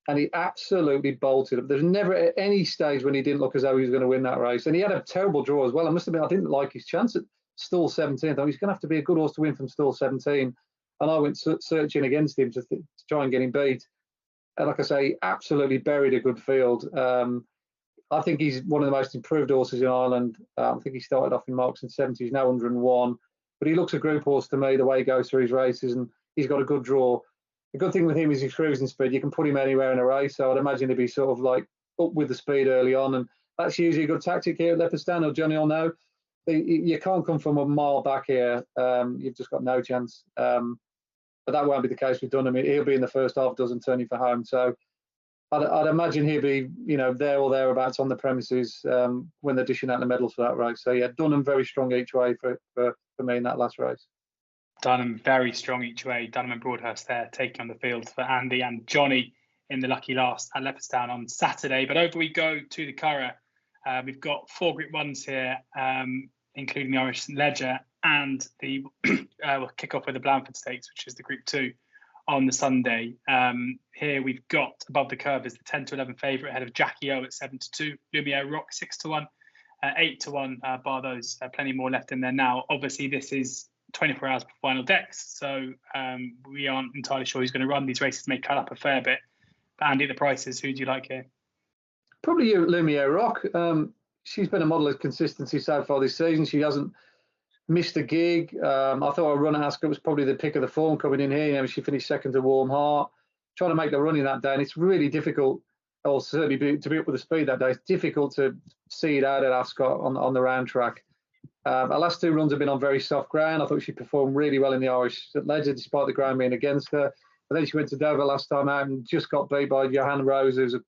C: And he absolutely bolted up. There's never at any stage when he didn't look as though he was going to win that race. And he had a terrible draw as well. I must admit, I didn't like his chance at stall 17. I thought he's going to have to be a good horse to win from stall 17. And I went searching against him to try and get him beat. And like I say, he absolutely buried a good field. I think he's one of the most improved horses in Ireland. I think he started off in marks in 70. He's now 101. But he looks a group horse to me, the way he goes through his races. And he's got a good draw. The good thing with him is his cruising speed. You can put him anywhere in a race. So I'd imagine he'd be sort of like up with the speed early on. And that's usually a good tactic here at Leopardstown, or Johnny will know. You can't come from a mile back here. You've just got no chance. But that won't be the case with Dunham. He'll be in the first half dozen turning for home. So I'd imagine he'll be, there or thereabouts on the premises when they're dishing out the medals for that race. So yeah, Dunham very strong each way for me in that last race.
A: Dunham very strong each way. Dunham and Broadhurst there taking on the field for Andy and Johnny in the lucky last at Leopardstown on Saturday. But over we go to the Curragh. We've got 4 Group 1s here, including the Irish Ledger, and we'll kick off with the Blandford Stakes, which is the Group 2 on the Sunday. Here we've got above the curve is the 10 to 11 favourite ahead of Jackie O at 7 to 2, Lumiere Rock 6 to 1, 8 to 1, bar those. Plenty more left in there now. Obviously, this is 24 hours before final decks, so we aren't entirely sure who's going to run. These races may cut up a fair bit. But Andy, the prices, who do you like here?
C: Probably Lumiere Rock. She's been a model of consistency so far this season. She hasn't missed a gig. I thought her run at Ascot was probably the pick of the form coming in here. She finished second to Warm Heart. Trying to make the running that day, and it's really difficult, or certainly to be up with the speed that day. It's difficult to see it out at Ascot on the round track. Her last 2 runs have been on very soft ground. I thought she performed really well in the Irish Ledger, despite the ground being against her. But then she went to Dover last time out and just got beat by Johan Rose, who's a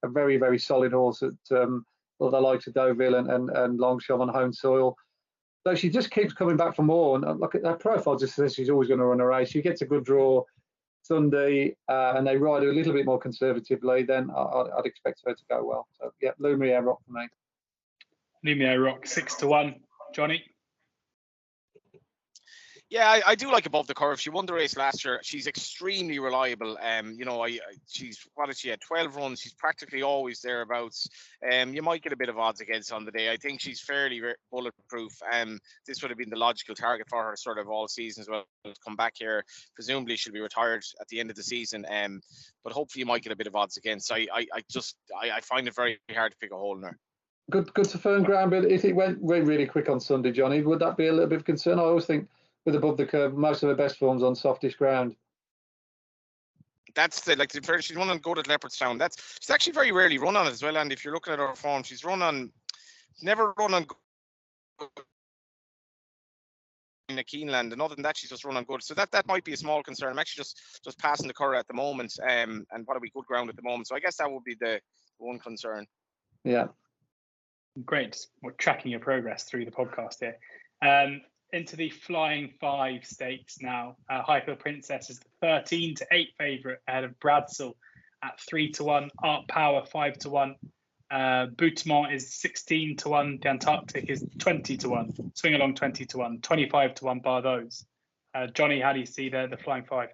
C: very, very solid horse at the likes of Deauville and Longchamp on home soil. So she just keeps coming back for more. And look at her profile, just says she's always going to run a race. She gets a good draw Sunday, and they ride her a little bit more conservatively, then I'd expect her to go well. So yeah, Lumiere Rock for me.
B: Lumiere Rock 6 to 1. Johnny? Yeah, I do like above the curve. She won the race last year. She's extremely reliable. She's, what did she have? 12 runs. She's practically always thereabouts. You might get a bit of odds against on the day. I think she's fairly bulletproof. This would have been the logical target for her sort of all season as well. To come back here, presumably she'll be retired at the end of the season. But hopefully you might get a bit of odds against. I find it very hard to pick a hole in her.
C: Good to firm ground, but if it went really quick on Sunday, Johnny, would that be a little bit of concern? I always think with above the curve, most of her best forms on softish ground.
B: That's she's run on good at Leopardstown. She's actually very rarely run on it as well. And if you're looking at her form, she's never run on good in the Keeneland, and other than that, she's just run on good. So that might be a small concern. I'm actually just passing the Curragh at the moment, and what are we good ground at the moment. So I guess that would be the one concern.
C: Yeah.
A: Great. We're tracking your progress through the podcast here. into the Flying 5 stakes now. Hyper Princess is the 13-8 favourite ahead of Bradsell at 3-1. Art Power 5-1. Boutemont is 16-1. The Antarctic is 20-1. Swing Along 20-1. 25-1 bar those. Johnny, how do you see the Flying 5?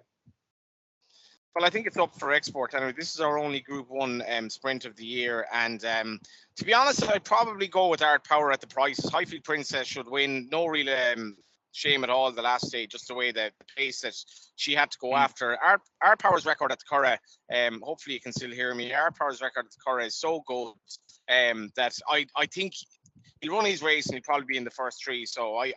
B: Well, I think it's up for export. Anyway, this is our only Group 1 sprint of the year. And to be honest, I'd probably go with Art Power at the prices. Highfield Princess should win. No real shame at all the last stage, just the way the pace that she had to go after. Art Power's record at the Curragh, hopefully you can still hear me. Art Power's record at the Curragh is so good that I think he'll run his race and he'll probably be in the first 3. So I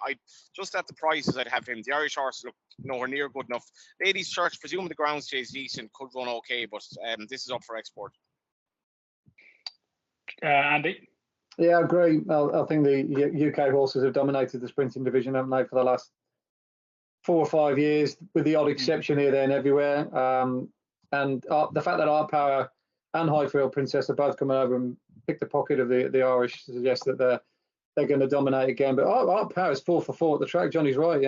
B: just at the prices I'd have him. The Irish horse look nowhere near good enough. Ladies Church, presume the ground stays decent, could run okay, but this is up for export.
A: Andy?
C: Yeah, I agree. I think the UK horses have dominated the sprinting division, haven't they, for the last 4 or 5 years, with the odd exception here, there and everywhere. And the fact that Art Power and Highfield Princess are both coming over and pick the pocket of the Irish suggests that they're going to dominate again. But Art Power is 4 for 4 at the track. Johnny's right.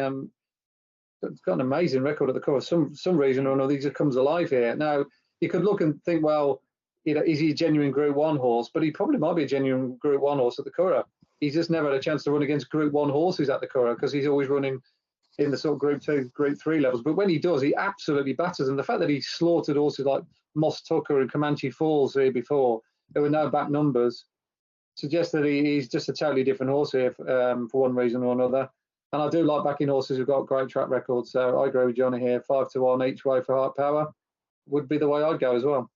C: It's got an amazing record at the course. Some reason or another, he just comes alive here. Now, you could look and think, well, is he a genuine Group 1 horse? But he probably might be a genuine Group 1 horse at the Curragh. He's just never had a chance to run against Group 1 horses at the Curragh because he's always running in the sort of Group 2, Group 3 levels. But when he does, he absolutely batters. And the fact that he slaughtered horses like Moss Tucker and Comanche Falls here before, there were no back numbers, suggests that he's just a totally different horse here for one reason or another. And I do like backing horses who've got great track records. So I agree with Johnny here. 5-1 each way for Art Power would be the way I'd go as well.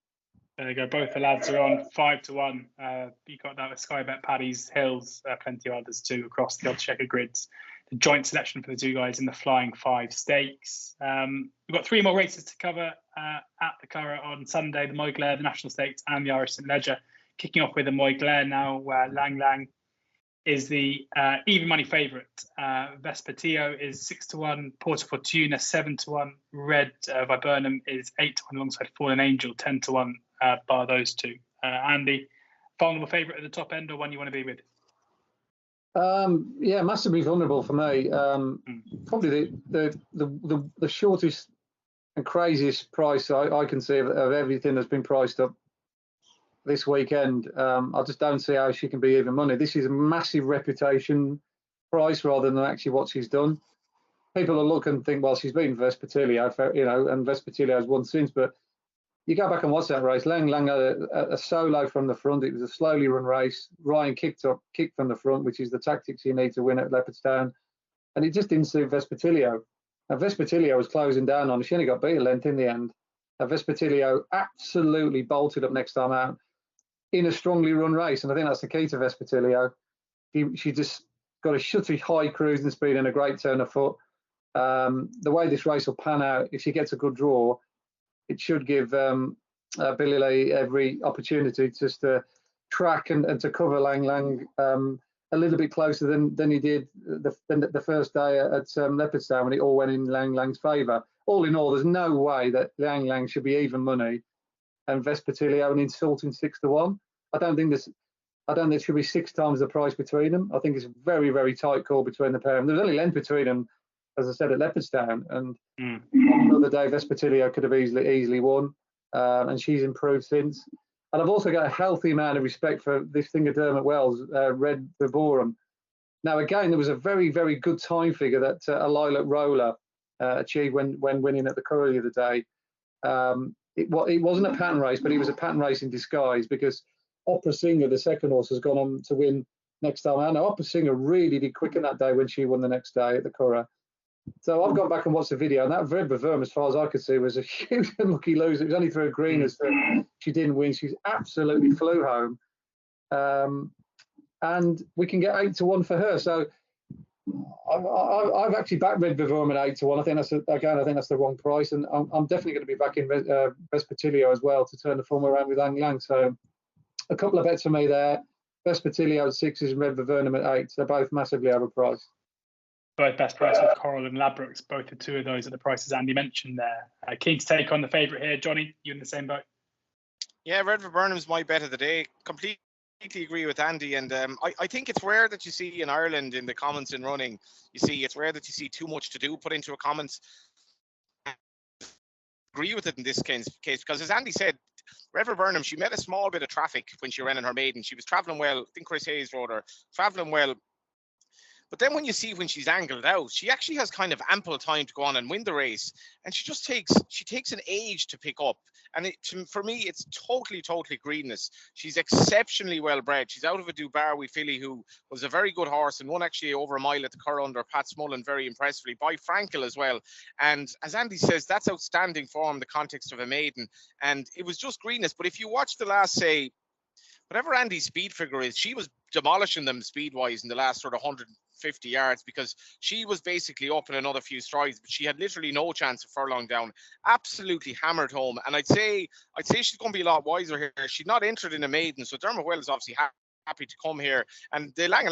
A: There you go. Both the lads are on 5-1. You got that with Sky Bet, Paddy's, Hills, plenty of others too across the oddschecker grids. The joint selection for the two guys in the Flying 5 stakes. We've got 3 more races to cover at the Curragh on Sunday: the Moyglare, the National Stakes, and the Irish St Leger. Kicking off with the Moyglare now, where Lang Lang is the even money favourite. Vespertio is 6-1. Porta Fortuna 7-1. Red Viburnum is 8-1 alongside Fallen Angel 10-1. Bar those two. Andy, vulnerable favourite at the top end, or one you want to be with?
C: Yeah, massively vulnerable for me. Probably the shortest and craziest price I can see of everything that's been priced up this weekend. I just don't see how she can be even money. This is a massive reputation price rather than actually what she's done. People will look and think, well, she's beaten Vespertilio, and Vespertilio has won since, but you go back and watch that race. Lang had a solo from the front. It was a slowly run race. Ryan kicked from the front, which is the tactics you need to win at Leopardstown. And it just didn't suit Vespertilio. And Vespertilio was closing down on her. She only got beat a length in the end. And Vespertilio absolutely bolted up next time out in a strongly run race. And I think that's the key to Vespertilio. She just got a shutty high cruising speed and a great turn of foot. The way this race will pan out, if she gets a good draw, it should give Billy Lee every opportunity just to track and to cover Lang Lang a little bit closer than he did the first day at Leopardstown, when it all went in Lang Lang's favour. All in all, there's no way that Lang Lang should be even money and Vespertilio an insulting 6-1. I don't think there should be 6 times the price between them. I think it's a very, very tight call between the pair of them. There's only length between them, as I said, at Leopardstown, and on another day Vespertilio could have easily won, and she's improved since. And I've also got a healthy amount of respect for this thing of Dermot Wells, Red Viburnum. Now, again, there was a very, very good time figure that a Lilac Roller achieved when winning at the Curragh the other day. It wasn't a pattern race, but it was a pattern race in disguise, because Opera Singer, the second horse, has gone on to win next time. I know Opera Singer really did quicken that day when she won the next day at the Curragh. So I've gone back and watched the video, and that Red Viburnum, as far as I could see, was a huge unlucky loser. It was only through a green as she didn't win. She's absolutely flew home. And we can get 8-1 for her. So I've actually backed Red Viburnum at 8-1. I think that's the wrong price, and I'm definitely going to be backing Vespertilio as well to turn the form around with Lang Lang. So a couple of bets for me there. Vespertilio at 6s and Red Viburnum at 8s. They're both massively overpriced.
A: Both best price with Coral and Ladbrokes, both the two of those at the prices Andy mentioned there. Keen to take on the favourite here. Johnny, you in the same boat?
B: Yeah, Red Viburnum's my bet of the day. Complete completely agree with Andy, and I think it's rare that you see in Ireland in the comments in running. You see, it's rare that you see too much to do put into a comments. I agree with it in this case because, as Andy said, Revel Burnham, she met a small bit of traffic when she ran in her maiden. She was travelling well. I think Chris Hayes rode her, travelling well. But then when you see when she's angled out, she actually has kind of ample time to go on and win the race, and she takes an age to pick up. And for me, it's totally greenness. She's exceptionally well bred. She's out of a Dubarwi filly who was a very good horse and won actually over a mile at the Curragh under Pat Smullen very impressively by Frankel as well. And as Andy says, that's outstanding form in the context of a maiden. And it was just greenness. But if you watch the last, say, whatever Andy's speed figure is, she was demolishing them speed-wise in the last sort of 150 yards because she was basically up in another few strides, but she had literally no chance of furlong down. Absolutely hammered home. And I'd say she's going to be a lot wiser here. She's not entered in a maiden, so Dermot Well is obviously happy to come here. And the Lang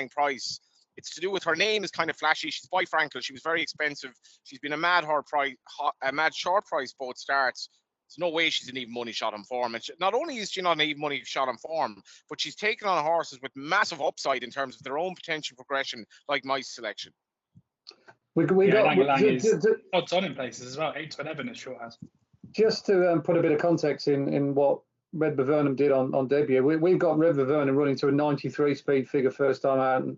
B: price, it's to do with her name is kind of flashy. She's by Frankel. She was very expensive. She's been a mad short price both starts. There's no way she's an even money shot on form. And not only is she not an even money shot on form, but she's taken on horses with massive upside in terms of their own potential progression, like my selection.
A: We got Lang is odds on in places as well, 8-11 as short as.
C: Just to put a bit of context in what Red Bavernum did on debut, we've got Red Bavernum running to a 93 speed figure first time out, and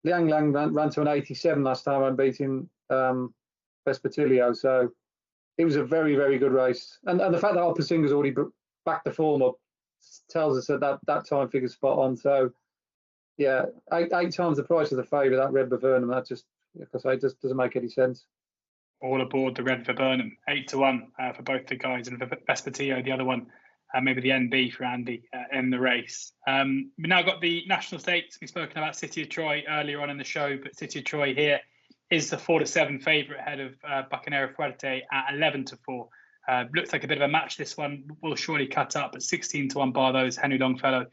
C: Liang Lang ran to an 87 last time out, beating Vespertilio. So it was a very, very good race. And the fact that Alpersinger's already backed the form up tells us that time figure's spot on. So, yeah, eight times the price of the favourite, that Red Bavernum, that just, like I say, just doesn't make any sense.
A: All aboard the Red Bavernum, 8-1 for both the guys, and Vespertilio, the other one, maybe the NB for Andy in the race. We've now got the National Stakes. We've spoken about City of Troy earlier on in the show, but City of Troy here is the 4-7 favourite ahead of Bucanera Fuerte at 11-4. Looks like a bit of a match. This one will surely cut up at 16-1 bar those. Henry Longfellow,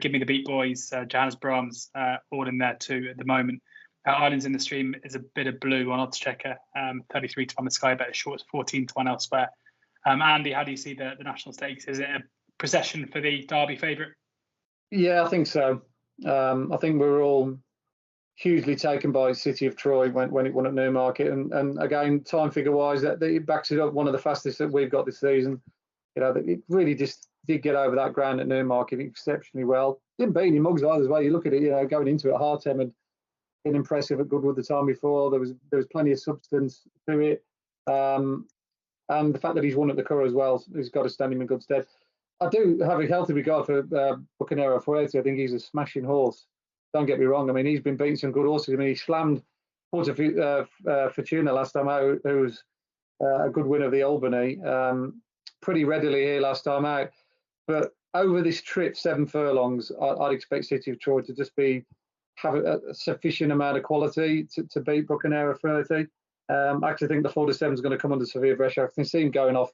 A: Give Me the Beat Boys, Johannes Brahms, all in there too at the moment. Islands in the Stream is a bit of blue on oddschecker, 33-1 the Sky Bet, as short as 14-1 elsewhere. Andy, how do you see the National Stakes? Is it a procession for the Derby favourite? Yeah,
C: I think so. I think we're all hugely taken by City of Troy when it won at Newmarket, and again, time figure wise, that it backs it up. One of the fastest that we've got this season. You know, it really just did get over that ground at Newmarket exceptionally well. Didn't beat any mugs either as well. You look at it, you know, going into it, Hartem had been impressive at Goodwood the time before. There was plenty of substance to it, and the fact that he's won at the Curragh as well, he's got to stand him in good stead. I do have a healthy regard for Bucanera Fuerte. I think he's a smashing horse. Don't get me wrong. I mean, he's been beating some good horses. I mean, he slammed Porta Fortuna last time out, who was a good winner of the Albany, pretty readily here last time out. But over this trip, 7 furlongs, I'd expect City of Troy to just have a sufficient amount of quality to beat Bucanera Fuerte. I actually think the 4-7 is going to come under severe pressure. I can see him going off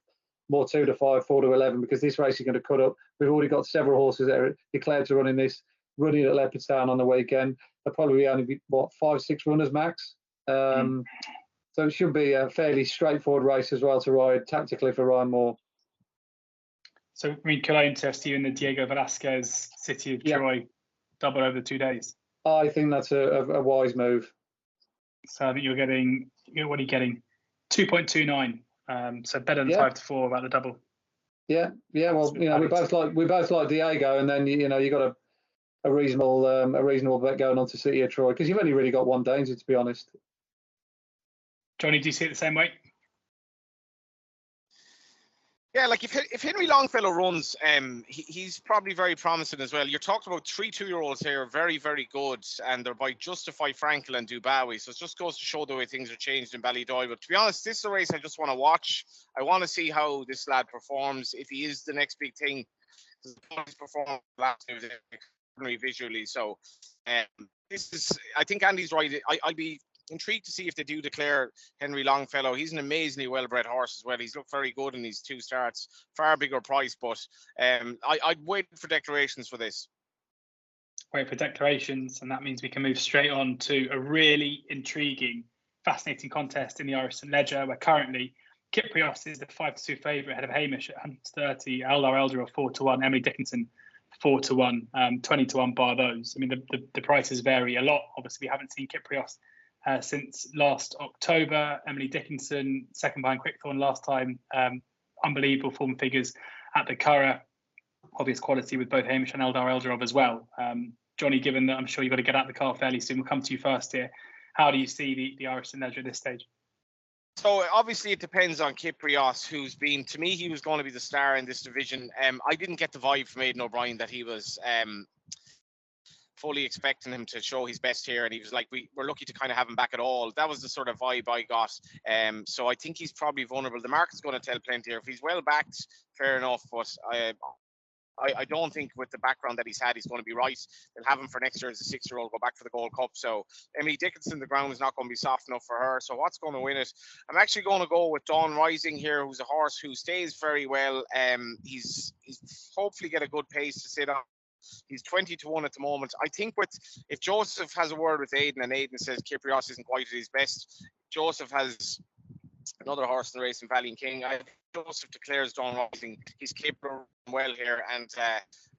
C: more 2-5, 4-11, because this race is going to cut up. We've already got several horses that are declared to run in this, running at Leopardstown on the weekend. There'll probably only be, 5-6 runners max. So it should be a fairly straightforward race as well to ride tactically for Ryan Moore.
A: So, I mean, could I interest you in the Diego Velasquez City of Troy double over the 2 days?
C: I think that's a wise move.
A: So I think you're getting, what are you getting? 2.29. So better than 5-4 about the double.
C: Yeah. Well, you know, we both like Diego, and then you got a reasonable bet going on to City of Troy, because you've only really got one danger, to be honest.
A: Johnny, do you see it the same way?
B: Yeah, like if Henry Longfellow runs, he's probably very promising as well. You're talking about 3 2-year-olds here, very, very good, and they're by Justify Frankel and Dubarwi. So it just goes to show the way things are changed in Ballydoyle. But to be honest, this is a race I just want to watch. I want to see how this lad performs, if he is the next big thing. He's performed last year visually. So this is, I think Andy's right. I'd be intrigued to see if they do declare Henry Longfellow. He's an amazingly well-bred horse as well. He's looked very good in these 2 starts, far bigger price, but I'd wait for declarations for this.
A: Wait for declarations, and that means we can move straight on to a really intriguing, fascinating contest in the Irish St Leger, where currently Kyprios is the 5-2 favourite ahead of Hamish at 130, Eldar Elder 4-1, Emily Dickinson 4-1, 20-1 bar those. I mean, the prices vary a lot. Obviously, we haven't seen Kyprios since last October. Emily Dickinson, second behind Quickthorn last time. Unbelievable form figures at the Curragh. Obvious quality with both Hamish and Eldar Eldarov as well. Johnny, given that I'm sure you've got to get out the car fairly soon, we'll come to you first here. How do you see the Irish St. Ledger at this stage?
B: So obviously it depends on Kyprios, who's been, to me, he was going to be the star in this division. I didn't get the vibe from Aidan O'Brien that he was fully expecting him to show his best here, and he was like, we're lucky to kind of have him back at all. That was the sort of vibe I got. So I think he's probably vulnerable. The market's going to tell plenty here. If he's well backed, fair enough, but I don't think with the background that he's had, he's going to be right. They'll have him for next year as a 6-year-old, go back for the Gold Cup. So Emily Dickinson, the ground is not going to be soft enough for her. So what's going to win it? I'm actually going to go with Dawn Rising here, who's a horse who stays very well. He's hopefully get a good pace to sit on. He's 20-1 at the moment. I think if Joseph has a word with Aidan and Aidan says Kyprios isn't quite at his best, Joseph has another horse in the race in Valiant King. Joseph declares Dawn Rising. He's capable well here, and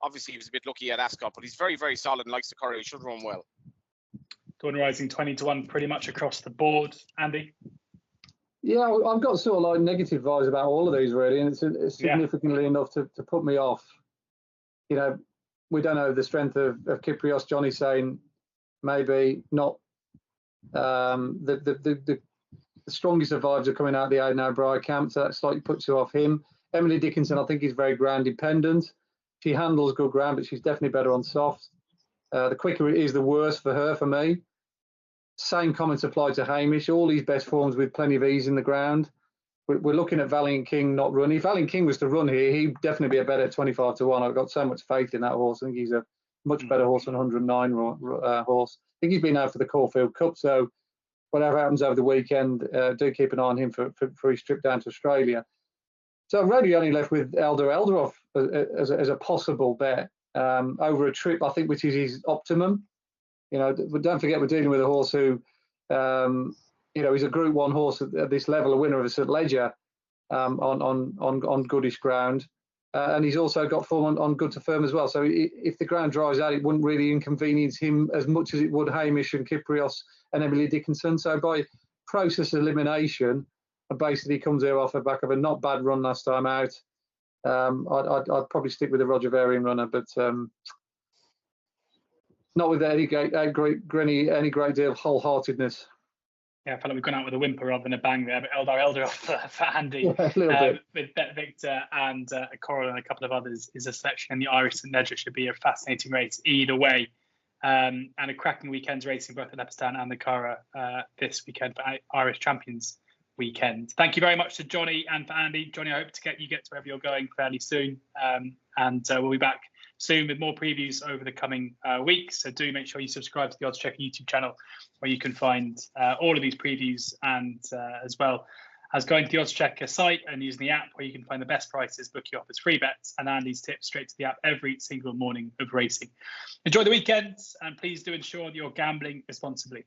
B: obviously he was a bit lucky at Ascot, but he's very, very solid and likes the Curragh. He should run well.
A: Dawn Rising 20-1 pretty much across the board. Andy?
C: Yeah, I've got sort of like negative vibes about all of these really, and it's significantly enough to put me off. You know, we don't know the strength of Kyprios. Johnny saying maybe not. The strongest of vibes are coming out of the Aidan O'Brien camp, so that slightly puts you off him. Emily Dickinson, I think, is very ground dependent. She handles good ground, but she's definitely better on soft. The quicker it is, the worse for her, for me. Same comments apply to Hamish. All his best forms with plenty of ease in the ground. We're looking at Valiant King not running. If Valiant King was to run here, he'd definitely be a better 25-1. I've got so much faith in that horse. I think he's a much better horse than 109 horse. I think he's been out for the Caulfield Cup, so whatever happens over the weekend, do keep an eye on him for his trip down to Australia. So I'm really only left with Eldar Eldarov as a possible bet over a trip, I think, which is his optimum. You know, but don't forget we're dealing with a horse who, you know, he's a Group 1 horse at this level, a winner of a St. Ledger on goodish ground. And he's also got form on good to firm as well. So if the ground dries out, it wouldn't really inconvenience him as much as it would Hamish and Kyprios and Emily Dickinson. So by process elimination, and basically comes here off the back of a not bad run last time out. I'd probably stick with the Roger Varian runner, but not with any great deal of wholeheartedness.
A: Yeah, I felt like we've gone out with a whimper rather than a bang there, but Eldar Eldarov for Andy,
C: yeah, a little bit.
A: with Bet Victor and Coral and a couple of others is a selection, and the Irish St. Ledger should be a fascinating race either way. And a cracking weekend's racing both at Leopardstown and the Curragh this weekend for Irish Champions weekend. Thank you very much to Johnny and for Andy. Johnny, I hope to you get to wherever you're going fairly soon. And we'll be back soon with more previews over the coming weeks. So do make sure you subscribe to the Oddschecker YouTube channel, where you can find all of these previews, and as well as going to the Oddschecker site and using the app, where you can find the best prices, bookie offers, free bets, and Andy's tips straight to the app every single morning of racing. Enjoy the weekend, and please do ensure that you're gambling responsibly.